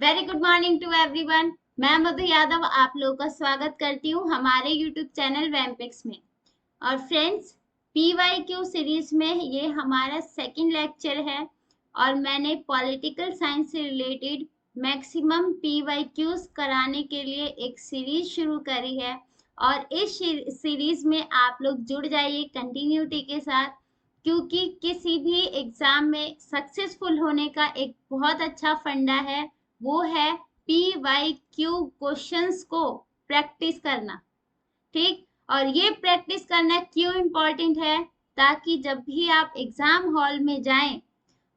Very good morning to everyone. मैं मधु यादव आप लोगों का स्वागत करती हूँ हमारे यूट्यूब चैनल वैम्पिक्स में। और फ्रेंड्स, PYQ सीरीज में ये हमारा सेकंड लेक्चर है और मैंने पॉलिटिकल साइंस से रिलेटेड मैक्सिमम PYQs कराने के लिए एक सीरीज शुरू करी है। और इस सीरीज में आप लोग जुड़ जाइए कंटिन्यूटी के साथ, क्योंकि किसी भी एग्जाम में सक्सेसफुल होने का एक बहुत अच्छा फंडा है, वो है PYQ क्वेश्चंस को प्रैक्टिस करना। ठीक, और ये प्रैक्टिस करना क्यों इम्पोर्टेंट है, ताकि जब भी आप एग्जाम हॉल में जाएं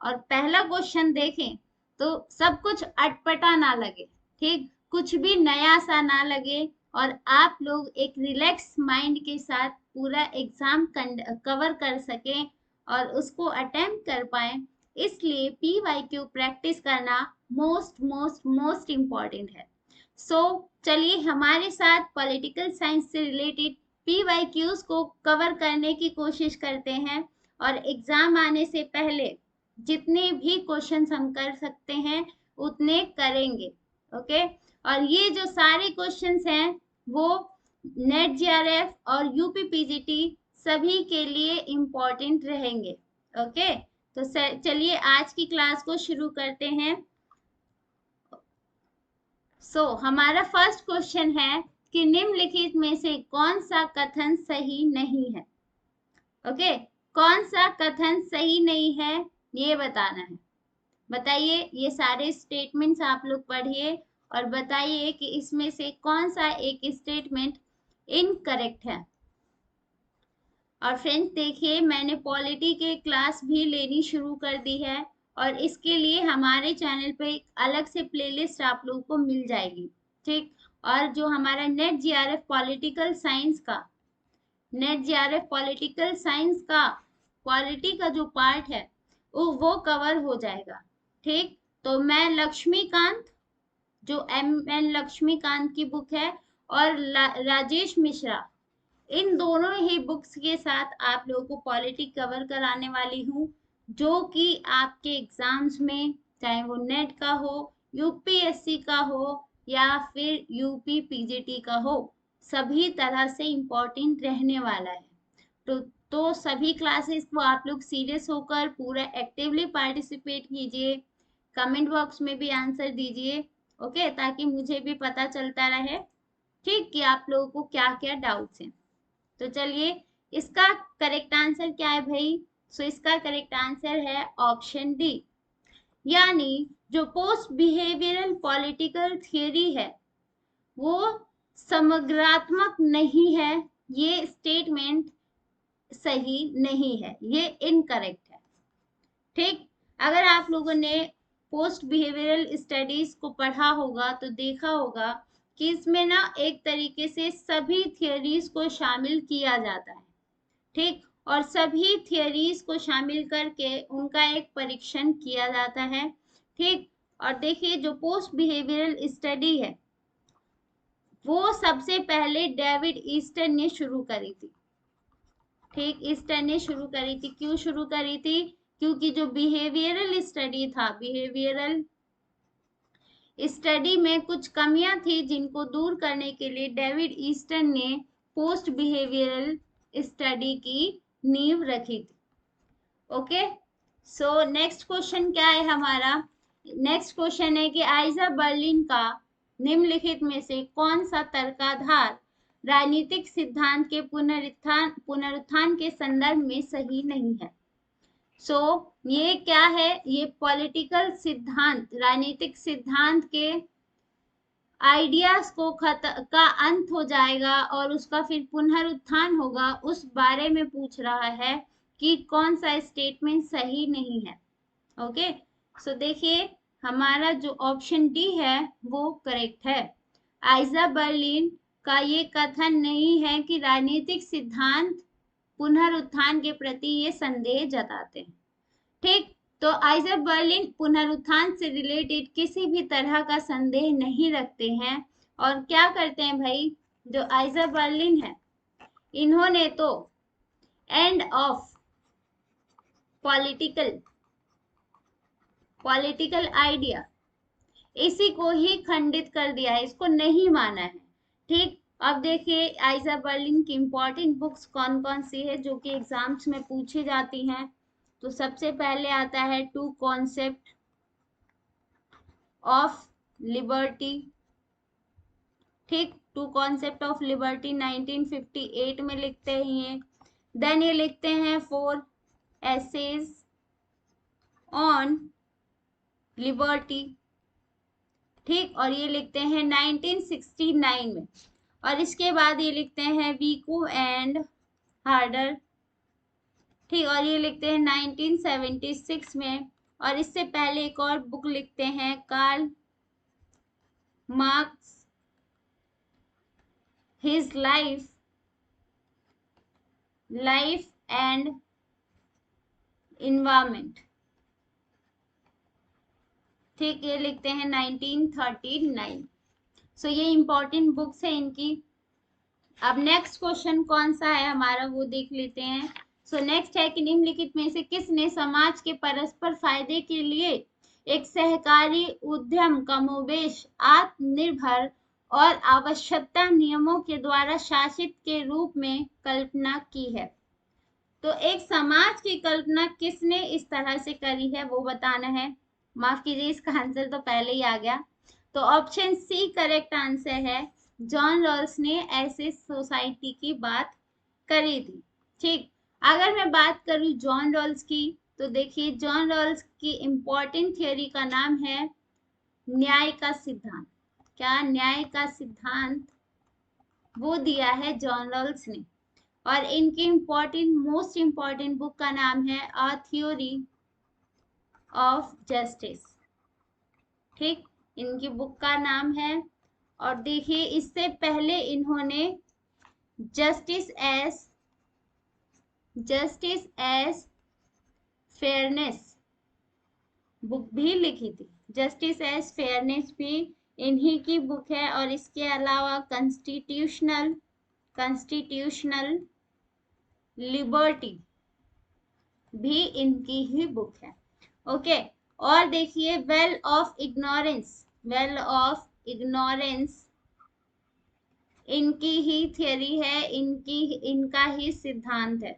और पहला क्वेश्चन देखें तो सब कुछ अटपटा ना लगे। ठीक, कुछ भी नया सा ना लगे और आप लोग एक रिलैक्स माइंड के साथ पूरा एग्जाम कवर कर सकें और उसको अटेम्प्ट कर पाए। इसलिए PYQ प्रैक्टिस करना मोस्ट मोस्ट मोस्ट इम्पॉर्टेंट है। सो चलिए हमारे साथ पॉलिटिकल साइंस से रिलेटेड PYQs को कवर करने की कोशिश करते हैं और एग्जाम आने से पहले जितने भी क्वेश्चंस हम कर सकते हैं उतने करेंगे। ओके, और ये जो सारे क्वेश्चंस हैं वो नेट जीआरएफ और यूपी पीजीटी सभी के लिए इम्पोर्टेंट रहेंगे। ओके, तो चलिए आज की क्लास को शुरू करते हैं। हमारा फर्स्ट क्वेश्चन है कि निम्नलिखित में से कौन सा कथन सही नहीं है। ओके, कौन सा कथन सही नहीं है ये बताना है। बताइए, ये सारे स्टेटमेंट्स आप लोग पढ़िए और बताइए कि इसमें से कौन सा एक स्टेटमेंट इनकरेक्ट है। और फ्रेंड्स देखिए, मैंने पॉलिटी के क्लास भी लेनी शुरू कर दी है और इसके लिए हमारे चैनल पे एक अलग से प्लेलिस्ट आप लोगों को मिल जाएगी। ठीक, और जो हमारा नेट जीआरएफ पॉलिटिकल साइंस का पॉलिटी का जो पार्ट है वो कवर हो जाएगा। ठीक, तो मैं लक्ष्मीकांत, जो MN लक्ष्मीकांत की बुक है, और राजेश मिश्रा, इन दोनों ही बुक्स के साथ आप लोगों को पॉलिटी कवर कराने वाली हूँ, जो कि आपके एग्जाम्स में चाहे वो नेट का हो, यूपीएससी का हो या फिर यूपी पीजीटी का हो, सभी तरह से इम्पोर्टेंट रहने वाला है। तो सभी क्लासेस को आप लोग सीरियस होकर पूरा एक्टिवली पार्टिसिपेट कीजिए, कमेंट बॉक्स में भी आंसर दीजिए। ओके, ताकि मुझे भी पता चलता रहे ठीक कि आप लोगों को क्या क्या डाउट्स हैं। तो चलिए, इसका करेक्ट आंसर क्या है भाई? इसका करेक्ट आंसर है ऑप्शन डी, यानी जो पोस्ट बिहेवियरल पॉलिटिकल थियरी है वो समग्रात्मक नहीं है। ये स्टेटमेंट सही नहीं है, ये इनकरेक्ट है। ठीक, अगर आप लोगों ने पोस्ट बिहेवियरल स्टडीज को पढ़ा होगा तो देखा होगा कि इसमें ना एक तरीके से सभी थियरीज को शामिल किया जाता है। ठीक, और सभी थियरीज को शामिल करके उनका एक परीक्षण किया जाता है। ठीक, और देखिए, जो पोस्ट बिहेवियरल स्टडी है वो सबसे पहले डेविड ईस्टन ने शुरू करी थी। ठीक, ईस्टन ने शुरू करी थी। क्यों शुरू करी थी? क्योंकि जो बिहेवियरल स्टडी था, बिहेवियरल स्टडी में कुछ कमियां थी जिनको दूर करने के लिए डेविड ईस्टन ने पोस्ट बिहेवियरल स्टडी की नींव रखी थी। ओके, सो नेक्स्ट क्वेश्चन क्या है हमारा? नेक्स्ट क्वेश्चन है कि आइजा बर्लिन का निम्नलिखित में से कौन सा तर्काधार राजनीतिक सिद्धांत के पुनरुत्थान के संदर्भ में सही नहीं है। ये क्या है? ये पॉलिटिकल सिद्धांत, राजनीतिक सिद्धांत के आइडियाज का अंत हो जाएगा और उसका फिर पुनरुत्थान होगा, उस बारे में पूछ रहा है कि कौन सा स्टेटमेंट सही नहीं है। ओके, देखिए, हमारा जो ऑप्शन डी है वो करेक्ट है। आइजा बर्लिन का ये कथन नहीं है कि राजनीतिक सिद्धांत पुनरुत्थान के प्रति ये संदेह जताते हैं। ठीक, तो आइजा बर्लिन पुनरुत्थान से रिलेटेड किसी भी तरह का संदेह नहीं रखते हैं। और क्या करते हैं भाई, जो आइजा बर्लिन है इन्होंने तो एंड ऑफ पॉलिटिकल आइडिया, इसी को ही खंडित कर दिया है, इसको नहीं माना है। ठीक, अब देखिए आइजा बर्लिन की इंपॉर्टेंट बुक्स कौन कौन सी है जो कि एग्जाम्स में पूछी जाती हैं। तो सबसे पहले आता है टू कॉन्सेप्ट ऑफ लिबर्टी। ठीक, टू कॉन्सेप्ट ऑफ लिबर्टी 1958 में लिखते हैं। देन ये लिखते हैं फोर एसेज ऑन लिबर्टी। ठीक, और ये लिखते हैं 1969 में। और इसके बाद ये लिखते हैं वीको एंड हार्डर। ठीक, और ये लिखते हैं 1976 में। और इससे पहले एक और बुक लिखते हैं Karl Marx, his life and environment. ठीक, ये लिखते हैं 1939। सो ये इंपॉर्टेंट बुक्स है इनकी। अब नेक्स्ट क्वेश्चन कौन सा है हमारा वो देख लेते हैं। सो नेक्स्ट है कि निम्नलिखित में से किसने समाज के परस्पर फायदे के लिए एक सहकारी उद्यम कमोबेश आत्मनिर्भर और आवश्यकता नियमों के द्वारा शासित के रूप में कल्पना की है। तो एक समाज की कल्पना किसने इस तरह से करी है वो बताना है। माफ कीजिए, इसका आंसर तो पहले ही आ गया। तो ऑप्शन सी करेक्ट आंसर है। जॉन रॉल्स ने ऐसे सोसाइटी की बात करी थी। ठीक, अगर मैं बात करूं जॉन रॉल्स की, तो देखिए जॉन रॉल्स की इंपॉर्टेंट थियोरी का नाम है न्याय का सिद्धांत। क्या न्याय का सिद्धांत वो दिया है जॉन रॉल्स ने। और इनकी मोस्ट इंपॉर्टेंट बुक का नाम है अ थ्योरी ऑफ जस्टिस। ठीक, इनकी बुक का नाम है। और देखिए इससे पहले इन्होंने जस्टिस एज फेयरनेस बुक भी लिखी थी। जस्टिस एज फेयरनेस भी इन्हीं की बुक है। और इसके अलावा कॉन्स्टिट्यूशनल लिबर्टी भी इनकी ही बुक है। ओके, और देखिए वेल ऑफ इग्नोरेंस इनकी ही थियरी है, इनका ही सिद्धांत है।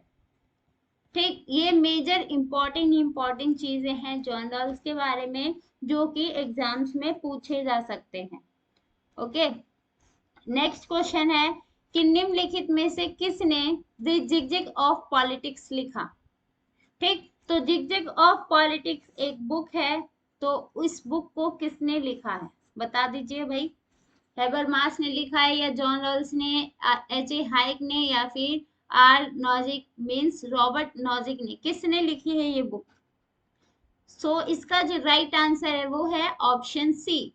ठीक, ये मेजर इंपॉर्टेंट चीजें हैं जॉन रॉल्स के बारे में जो कि एग्जाम्स में पूछे जा सकते हैं। ओके, नेक्स्ट क्वेश्चन है कि निम्नलिखित में से किसने द जिगजिग ऑफ पॉलिटिक्स लिखा। ठीक, तो जिगजिग ऑफ पॉलिटिक्स एक बुक है। तो इस बुक को किसने लिखा है बता दीजिए भाई। हेबरमास ने लिखा है या जॉन रॉल्स ने, एच.ए. हाइक ने, या फिर R Nozick means Robert Nozick ने, किसने लिखी है ये बुक। सो इसका जो राइट आंसर है वो है ऑप्शन सी,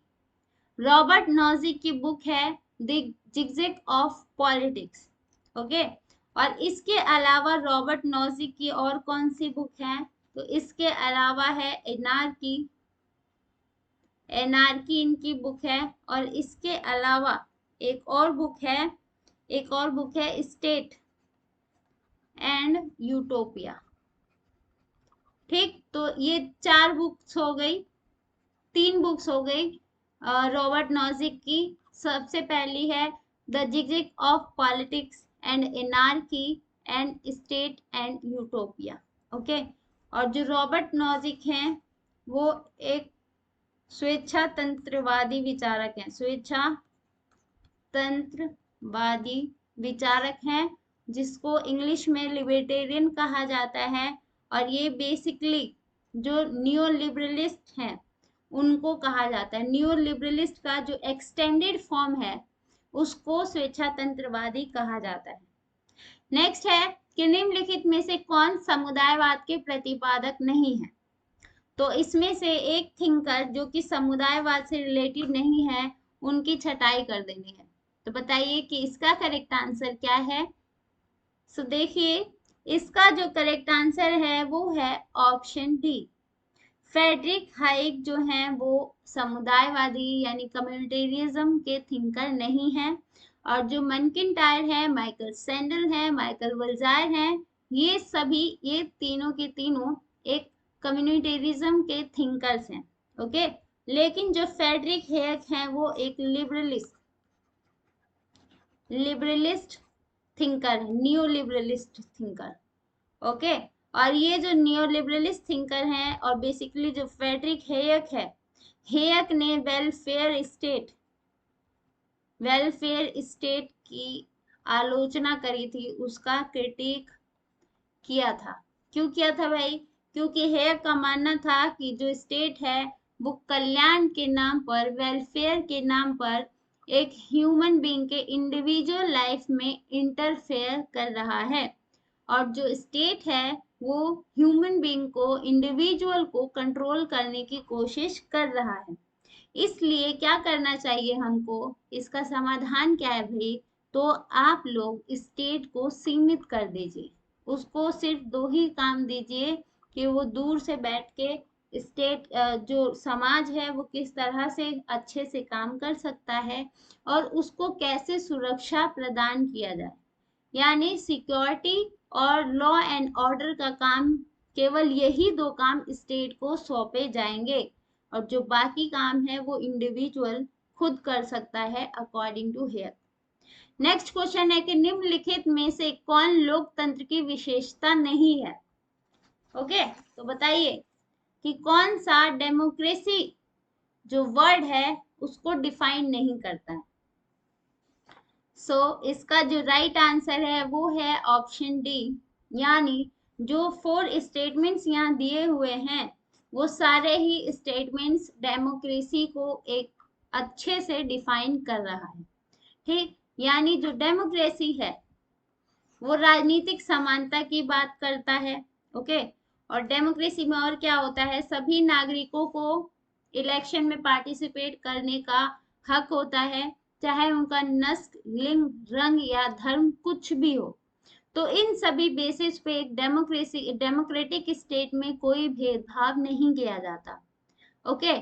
रॉबर्ट नॉजिक की बुक है the zigzag of politics. Okay, और इसके अलावा रॉबर्ट नॉजिक की और कौन सी बुक है, तो इसके अलावा है एनार्की इनकी बुक है। और इसके अलावा एक और बुक है स्टेट एंड यूटोपिया। ठीक, तो ये 4 बुक्स हो गई, 3 बुक्स हो गई रॉबर्ट नॉजिक की। सबसे पहली है the zigzag of politics and anarchy and state and utopia. Okay, और जो रॉबर्ट नॉजिक हैं वो एक स्वेच्छातंत्रवादी विचारक हैं जिसको इंग्लिश में लिबर्टेरियन कहा जाता है। और ये बेसिकली जो न्यू लिबरलिस्ट हैं उनको कहा जाता है। न्यू लिबरलिस्ट का जो एक्सटेंडेड फॉर्म है उसको स्वेच्छातंत्रवादी कहा जाता है। नेक्स्ट है कि निम्नलिखित में से कौन समुदायवाद के प्रतिपादक नहीं है। तो इसमें से एक थिंकर जो कि समुदायवाद से रिलेटेड नहीं है उनकी छटाई कर देनी है। तो बताइए कि इसका करेक्ट आंसर क्या है। सो देखिए इसका जो करेक्ट आंसर है वो है ऑप्शन डी, फ्रेडरिक हाइक जो हैं वो समुदायवादी यानी कम्युनिटेरिज्म के थिंकर नहीं है। और जो मैकिंटायर है, माइकल सैंडल है, माइकल वल्जायर हैं, ये तीनों के तीनों एक कम्युनिटेरिज्म के थिंकर्स हैं। ओके, लेकिन जो फ्रेडरिक हेयक हैं वो एक लिबरलिस्ट थिंकर है, न्यू लिबरलिस्ट थिंकर। ओके, और ये जो नियो लिबरलिस्ट थिंकर हैं, और बेसिकली जो फ्रेडरिक हेयक है, हेयक ने वेलफेयर स्टेट की आलोचना करी थी, उसका क्रिटिक किया था। क्यों किया था भाई? क्योंकि हेयर का मानना था कि जो स्टेट है वो कल्याण के नाम पर, वेलफेयर के नाम पर एक ह्यूमन बीइंग के इंडिविजुअल लाइफ में इंटरफेयर कर रहा है, और जो स्टेट है वो ह्यूमन बीइंग को, इंडिविजुअल को कंट्रोल करने की कोशिश कर रहा है। इसलिए क्या करना चाहिए हमको, इसका समाधान क्या है भाई? तो आप लोग स्टेट को सीमित कर दीजिए, उसको सिर्फ दो ही काम दीजिए कि वो दूर से बैठ के स्टेट, जो समाज है वो किस तरह से अच्छे से काम कर सकता है और उसको कैसे सुरक्षा प्रदान किया जाए, यानी सिक्योरिटी और लॉ एंड ऑर्डर का काम, केवल यही दो काम स्टेट को सौंपे जाएंगे, और जो बाकी काम है वो इंडिविजुअल खुद कर सकता है according to here. Next question है कि निम्नलिखित में से कौन लोकतंत्र की विशेषता नहीं है? ओके, तो बताइए कि कौन सा डेमोक्रेसी जो वर्ड है उसको डिफाइन नहीं करता है। इसका जो राइट आंसर है वो है ऑप्शन डी, यानी जो 4 स्टेटमेंट्स यहाँ दिए हुए हैं वो सारे ही स्टेटमेंट्स डेमोक्रेसी को एक अच्छे से डिफाइन कर रहा है। ठीक, यानी जो डेमोक्रेसी है वो राजनीतिक समानता की बात करता है। ओके, और डेमोक्रेसी में और क्या होता है, सभी नागरिकों को इलेक्शन में पार्टिसिपेट करने का हक होता है, चाहे उनका नस्ल, लिंग, रंग या धर्म कुछ भी हो। तो इन सभी बेसिस पे एक डेमोक्रेटिक स्टेट में कोई भेदभाव नहीं किया जाता। ओके,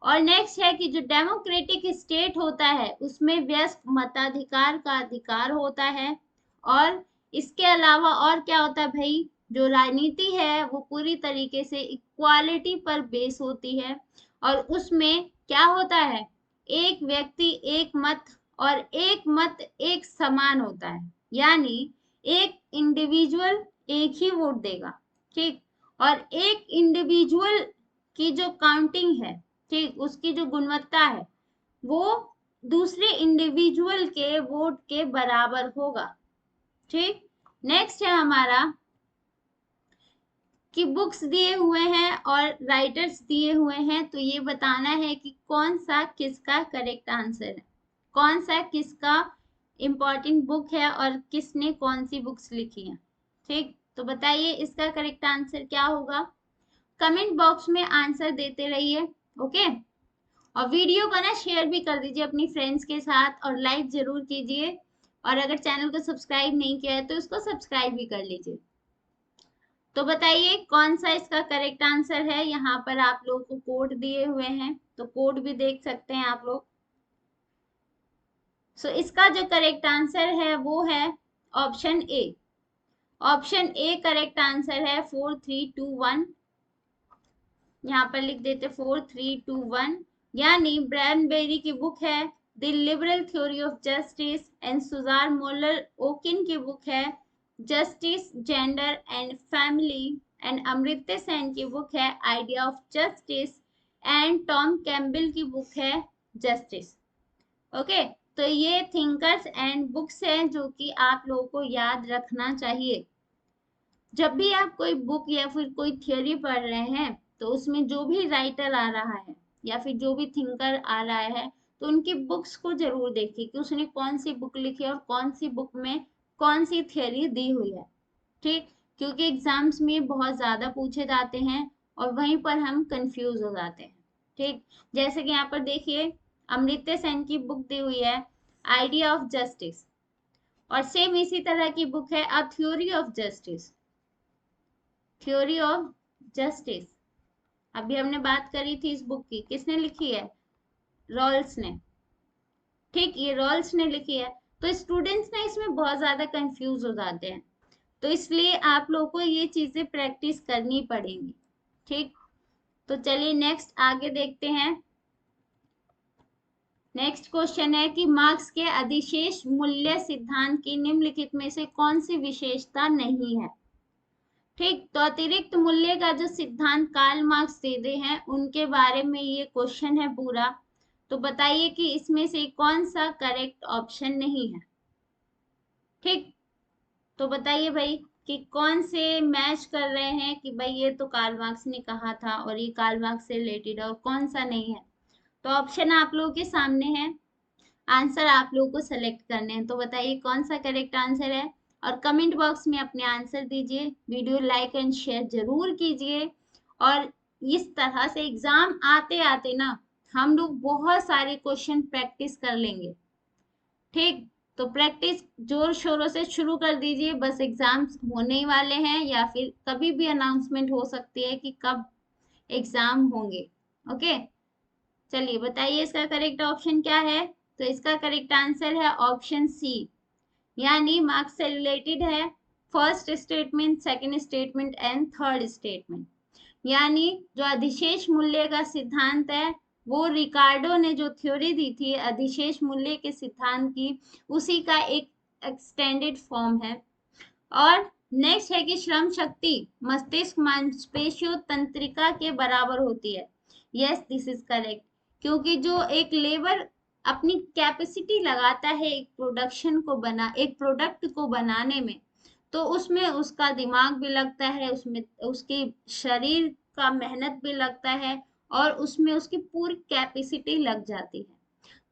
और नेक्स्ट है कि जो डेमोक्रेटिक स्टेट होता है उसमें वयस्क मताधिकार का अधिकार होता है, और इसके अलावा और क्या होता है भाई, जो राजनीति है वो पूरी तरीके से इक्वालिटी पर बेस होती है, और उसमें क्या होता है, एक व्यक्ति एक मत, और एक मत एक समान होता है, यानी एक इंडिविजुअल एक ही वोट देगा। ठीक, और एक इंडिविजुअल की जो काउंटिंग है, ठीक, उसकी जो गुणवत्ता है वो दूसरे इंडिविजुअल के वोट के बराबर होगा। ठीक, नेक्स्ट है हमारा कि बुक्स दिए हुए हैं और राइटर्स दिए हुए हैं, तो ये बताना है कि कौन सा किसका करेक्ट आंसर है, कौन सा किसका इंपॉर्टेंट बुक है और किसने कौन सी बुक्स लिखी हैं। ठीक, तो बताइए इसका करेक्ट आंसर क्या होगा। कमेंट बॉक्स में आंसर देते रहिए। ओके, और वीडियो को ना शेयर भी कर दीजिए अपनी फ्रेंड्स के साथ, और लाइक जरूर कीजिए, और अगर चैनल को सब्सक्राइब नहीं किया है तो इसको सब्सक्राइब भी कर लीजिए। तो बताइए कौन सा इसका करेक्ट आंसर है। यहाँ पर आप लोगों को कोड दिए हुए हैं, तो कोड भी देख सकते हैं आप लोग। इसका जो करेक्ट आंसर है वो है option A. Option A correct answer है 4321। यहाँ पर लिख देते 4321, यानी ब्रैनबेरी की बुक है the liberal theory of justice, and Susan Moller Okin की बुक है justice, gender and family, and Amartya Sen की बुक है idea of justice, and Tom Campbell की बुक है जस्टिस। ओके, तो ये थिंकर्स एंड बुक्स हैं जो कि आप लोगों को याद रखना चाहिए। जब भी आप कोई बुक या फिर कोई थियोरी पढ़ रहे हैं तो उसमें जो भी राइटर आ रहा है या फिर जो भी थिंकर आ रहा है, तो उनकी बुक्स को जरूर देखिए कि उसने कौन सी बुक लिखी है और कौन सी बुक में कौन सी थियोरी दी हुई है। ठीक, क्योंकि एग्जाम्स में बहुत ज्यादा पूछे जाते हैं और वहीं पर हम कंफ्यूज हो जाते हैं। ठीक, जैसे कि यहाँ पर देखिए अमृत्य सेन की बुक दी हुई है आइडिया ऑफ जस्टिस, और सेम इसी तरह की बुक है a theory of justice, theory of justice. अभी हमने बात करी थी इस बुक की, किसने लिखी है, रॉल्स ने। ठीक, ये रॉल्स ने लिखी है। तो स्टूडेंट्स ना इसमें बहुत ज्यादा कंफ्यूज हो जाते हैं, तो इसलिए आप लोगों को ये चीजें प्रैक्टिस करनी पड़ेंगी। ठीक, तो चलिए नेक्स्ट आगे देखते हैं। नेक्स्ट क्वेश्चन है कि मार्क्स के अधिशेष मूल्य सिद्धांत की निम्नलिखित में से कौन सी विशेषता नहीं है। ठीक, तो अतिरिक्त मूल्य का जो सिद्धांत कार्ल मार्क्स दे दे हैं उनके बारे में ये क्वेश्चन है पूरा। तो बताइए कि इसमें से कौन सा करेक्ट ऑप्शन नहीं है। ठीक, तो बताइए भाई कि कौन से मैच कर रहे हैं कि भाई ये तो कार्ल मार्क्स ने कहा था और ये कार्ल मार्क्स से रिलेटेड है, और कौन सा नहीं है। तो ऑप्शन आप लोगों के सामने है, आंसर आप लोगों को सेलेक्ट करने हैं। तो बताइए कौन सा करेक्ट आंसर है, और कमेंट बॉक्स में अपने आंसर दीजिए। वीडियो लाइक एंड शेयर जरूर कीजिए। और इस तरह से एग्जाम आते आते ना हम लोग बहुत सारे क्वेश्चन प्रैक्टिस कर लेंगे। ठीक, तो प्रैक्टिस जोर शोरों से शुरू कर दीजिए, बस एग्जाम्स होने ही वाले हैं या फिर कभी भी अनाउंसमेंट हो सकती है कि कब एग्जाम होंगे। ओके, चलिए बताइए इसका करेक्ट ऑप्शन क्या है। तो इसका करेक्ट आंसर है ऑप्शन सी, यानी मार्क्स से रिलेटेड है first statement, second statement and third statement. यानी जो अधिशेष मूल्य का सिद्धांत है वो रिकार्डो ने जो थ्योरी दी थी अधिशेष मूल्य के सिद्धांत की, उसी का एक एक्सटेंडेड फॉर्म है। और नेक्स्ट है कि श्रम शक्ति मस्तिष्क मांसपेशियों तंत्रिका के बराबर होती है। यस, दिस इज करेक्ट, क्योंकि जो एक लेबर अपनी कैपेसिटी लगाता है एक प्रोडक्ट को बनाने में, तो उसमें उसका दिमाग भी लगता है, उसमें उसकी शरीर का मेहनत भी लगता है, और उसमें उसकी पूरी कैपेसिटी लग जाती है।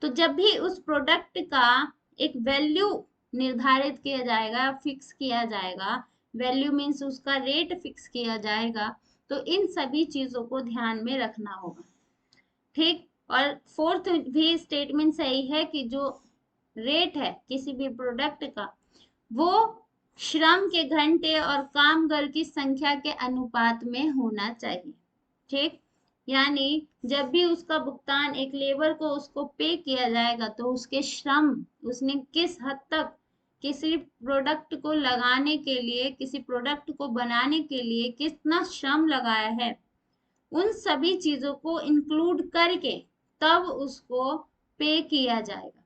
तो जब भी उस प्रोडक्ट का एक वैल्यू निर्धारित किया जाएगा, फिक्स किया जाएगा, वैल्यू मीन्स उसका रेट फिक्स किया जाएगा, तो इन सभी चीजों को ध्यान में रखना होगा। ठीक, और फोर्थ भी स्टेटमेंट सही है कि जो रेट है किसी भी प्रोडक्ट का, वो श्रम के घंटे और कामगार की संख्या के अनुपात में होना चाहिए। ठीक, यानी जब भी उसका भुगतान एक लेबर को उसको पे किया जाएगा, तो उसके श्रम, उसने किस हद तक किसी प्रोडक्ट को लगाने के लिए, किसी प्रोडक्ट को बनाने के लिए कितना श्रम लगाया है, उन सभी चीजों को इंक्लूड करके तब उसको पे किया जाएगा।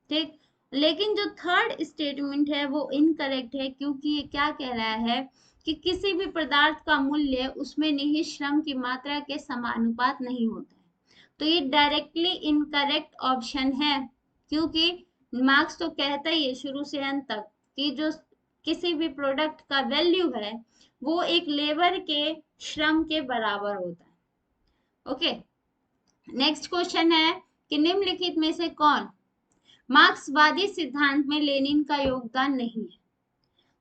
ठीक, लेकिन जो थर्ड स्टेटमेंट है वो इनकरेक्ट है, क्योंकि ये क्या कह रहा है कि किसी भी पदार्थ का मूल्य उसमें निहित श्रम की मात्रा के समानुपात नहीं होता है। तो ये डायरेक्टली इनकरेक्ट ऑप्शन है, क्योंकि मार्क्स तो कहता ही है शुरू से अंत तक कि जो किसी भी प्रोडक्ट का वैल्यू है वो एक लेबर के श्रम के बराबर होता है। ओके, नेक्स्ट क्वेश्चन है कि निम्नलिखित में से कौन मार्क्सवादी सिद्धांत में लेनिन का योगदान नहीं है।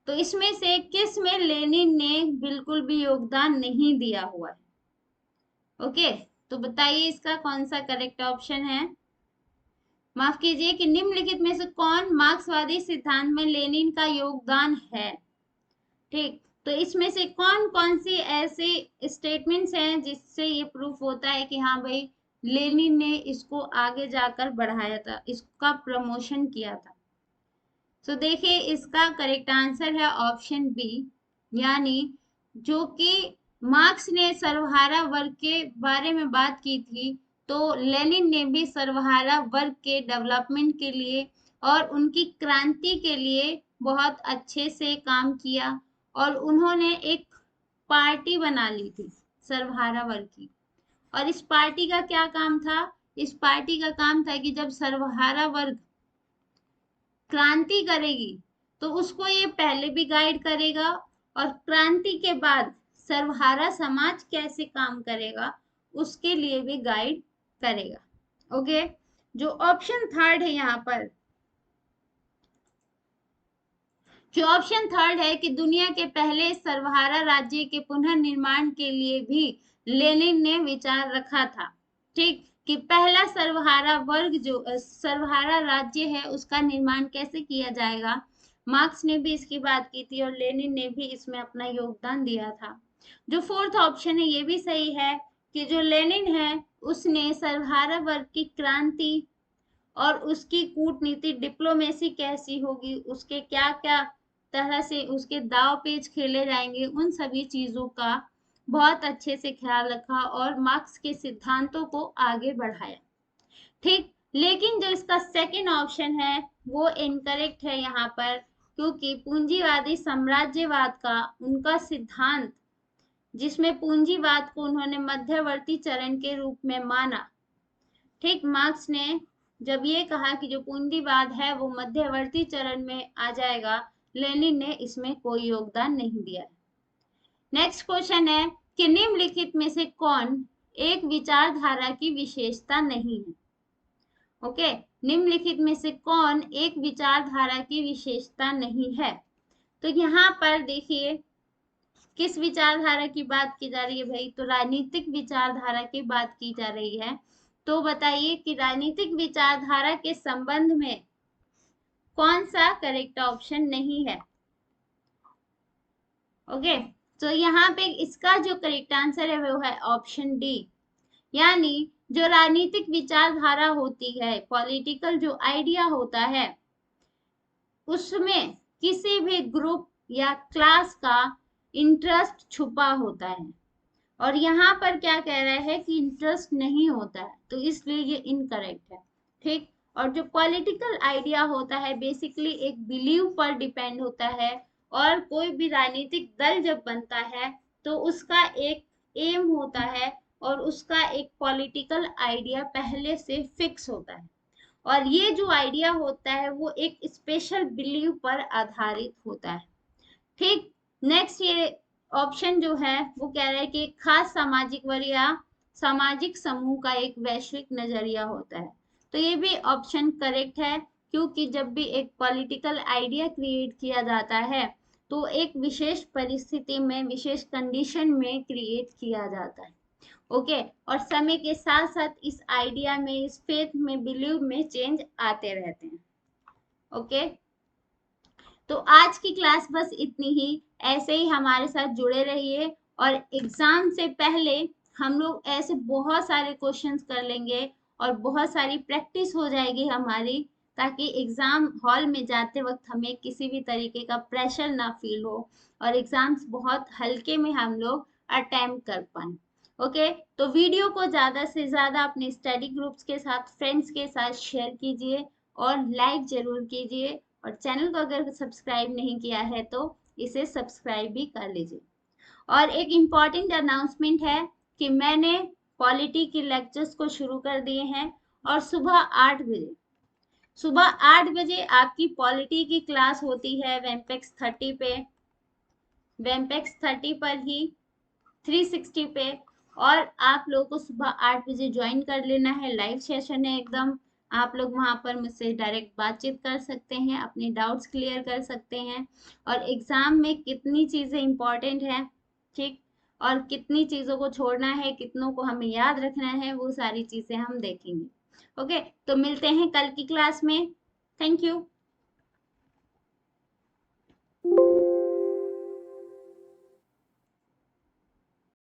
तो इसमें से किस में लेनिन ने बिल्कुल भी योगदान नहीं दिया हुआ है। ओके, तो बताइए इसका कौन सा करेक्ट ऑप्शन है। माफ कीजिए कि निम्नलिखित में से कौन मार्क्सवादी सिद्धांत में लेनिन का योगदान है। ठीक, तो इसमें से कौन कौन सी ऐसे स्टेटमेंट्स हैं जिससे ये प्रूफ होता है कि हाँ भाई लेनिन ने इसको आगे जाकर बढ़ाया था, इसका प्रमोशन किया था। तो देखिए इसका करेक्ट आंसर है ऑप्शन बी, यानी जो कि मार्क्स ने सर्वहारा वर्ग के बारे में बात की थी, तो लेनिन ने भी सर्वहारा वर्ग के डेवलपमेंट के लिए और उनकी क्रांति के लिए बहुत अच्छे से काम किया, और उन्होंने एक पार्टी बना ली थी सर्वहारा वर्ग की। और इस पार्टी का क्या काम था, इस पार्टी का काम था कि जब सर्वहारा वर्ग क्रांति करेगी तो उसको ये पहले भी गाइड करेगा, और क्रांति के बाद सर्वहारा समाज कैसे काम करेगा उसके लिए भी गाइड करेगा। ओके, जो ऑप्शन थर्ड है यहाँ पर, जो ऑप्शन थर्ड है कि दुनिया के पहले सर्वहारा राज्य के पुनर्निर्माण के लिए भी लेनिन ने विचार रखा था। ठीक, कि पहला सर्वहारा वर्ग जो सर्वहारा राज्य है उसका निर्माण कैसे किया जाएगा, मार्क्स ने भी इसकी बात की थी और लेनिन ने भी इसमें अपना योगदान दिया था। जो फोर्थ ऑप्शन है ये भी सही है कि जो लेनिन है उसने सर्वहारा वर्ग की क्रांति और उसकी कूटनीति डिप्लोमेसी कैसी होगी, उसके क्या क्या तरह से उसके दाव पेच खेले जाएंगे, उन सभी चीजों का बहुत अच्छे से ख्याल रखा और मार्क्स के सिद्धांतों को आगे बढ़ाया। ठीक, लेकिन जो इसका सेकंड ऑप्शन है वो इनकरेक्ट है यहाँ पर, क्योंकि पूंजीवादी साम्राज्यवाद का उनका सिद्धांत, जिसमें पूंजीवाद को उन्होंने मध्यवर्ती चरण के रूप में माना। ठीक, मार्क्स ने जब ये कहा कि जो पूंजीवाद है वो मध्यवर्ती चरण में आ जाएगा, लेनिन ने इसमें कोई योगदान नहीं दिया। नेक्स्ट क्वेश्चन है कि निम्नलिखित में से कौन एक विचारधारा की विशेषता नहीं है। ओके, निम्नलिखित में से कौन एक विचारधारा की विशेषता नहीं है। तो यहाँ पर देखिए किस विचारधारा की बात की जा रही है भाई, तो राजनीतिक विचारधारा की बात की जा रही है। तो बताइए कि राजनीतिक विचारधारा के संबंध में कौन सा करेक्ट ऑप्शन नहीं है। ओके, तो यहाँ पे इसका जो करेक्ट आंसर है वो है ऑप्शन डी, यानी जो राजनीतिक विचारधारा होती है, पॉलिटिकल जो आइडिया होता है, उसमें किसी भी ग्रुप या क्लास का इंटरेस्ट छुपा होता है, और यहाँ पर क्या कह रहा है कि इंटरेस्ट नहीं होता है, तो इसलिए ये इनकरेक्ट है। ठीक, और जो पॉलिटिकल आइडिया होता है बेसिकली एक बिलीव पर डिपेंड होता है, और कोई भी राजनीतिक दल जब बनता है तो उसका एक एम होता है और उसका एक पॉलिटिकल आइडिया पहले से फिक्स होता है, और ये जो आइडिया होता है वो एक स्पेशल बिलीव पर आधारित होता है। ठीक, नेक्स्ट ये ऑप्शन जो है वो कह रहा है कि एक खास सामाजिक वर्ग या सामाजिक समूह का एक वैश्विक नजरिया होता है। तो ये भी ऑप्शन करेक्ट है, क्योंकि जब भी एक पॉलिटिकल आइडिया क्रिएट किया जाता है तो एक विशेष परिस्थिति में, विशेष कंडीशन में क्रिएट किया जाता है। ओके, और समय के साथ साथ इस आइडिया में, इस फेथ में, बिलीव में चेंज आते रहते हैं। ओके, तो आज की क्लास बस इतनी ही। ऐसे ही हमारे साथ जुड़े रहिए, और एग्जाम से पहले हम लोग ऐसे बहुत सारे क्वेश्चंस कर लेंगे और बहुत सारी प्रैक्टिस हो जाएगी हमारी, ताकि एग्जाम हॉल में जाते वक्त हमें किसी भी तरीके का प्रेशर ना फील हो और एग्जाम्स बहुत हल्के में हम लोग अटेम्प्ट कर पाए। ओके, तो वीडियो को ज्यादा से ज्यादा अपने स्टडी ग्रुप्स के साथ, फ्रेंड्स के साथ शेयर कीजिए और लाइक जरूर कीजिए, और चैनल को अगर सब्सक्राइब नहीं किया है तो इसे सब्सक्राइब भी कर लीजिए। और एक इम्पॉर्टेंट अनाउंसमेंट है कि मैंने पॉलिटी के लेक्चर्स को शुरू कर दिए हैं, और सुबह 8 बजे आपकी पॉलिटी की क्लास होती है वेमपेक्स 30 पे, वेमपेक्स 30 पर ही 360 पे, और आप लोगों को सुबह 8 बजे ज्वाइन कर लेना है। लाइव सेशन है एकदम, आप लोग वहां पर मुझसे डायरेक्ट बातचीत कर सकते हैं, अपने डाउट्स क्लियर कर सकते हैं, और एग्जाम में कितनी चीजें इंपॉर्टेंट है, ठीक, और कितनी चीजों को छोड़ना है, कितनों को हमें याद रखना है, वो सारी चीजें हम देखेंगे। ओके, तो मिलते हैं कल की क्लास में। Thank you.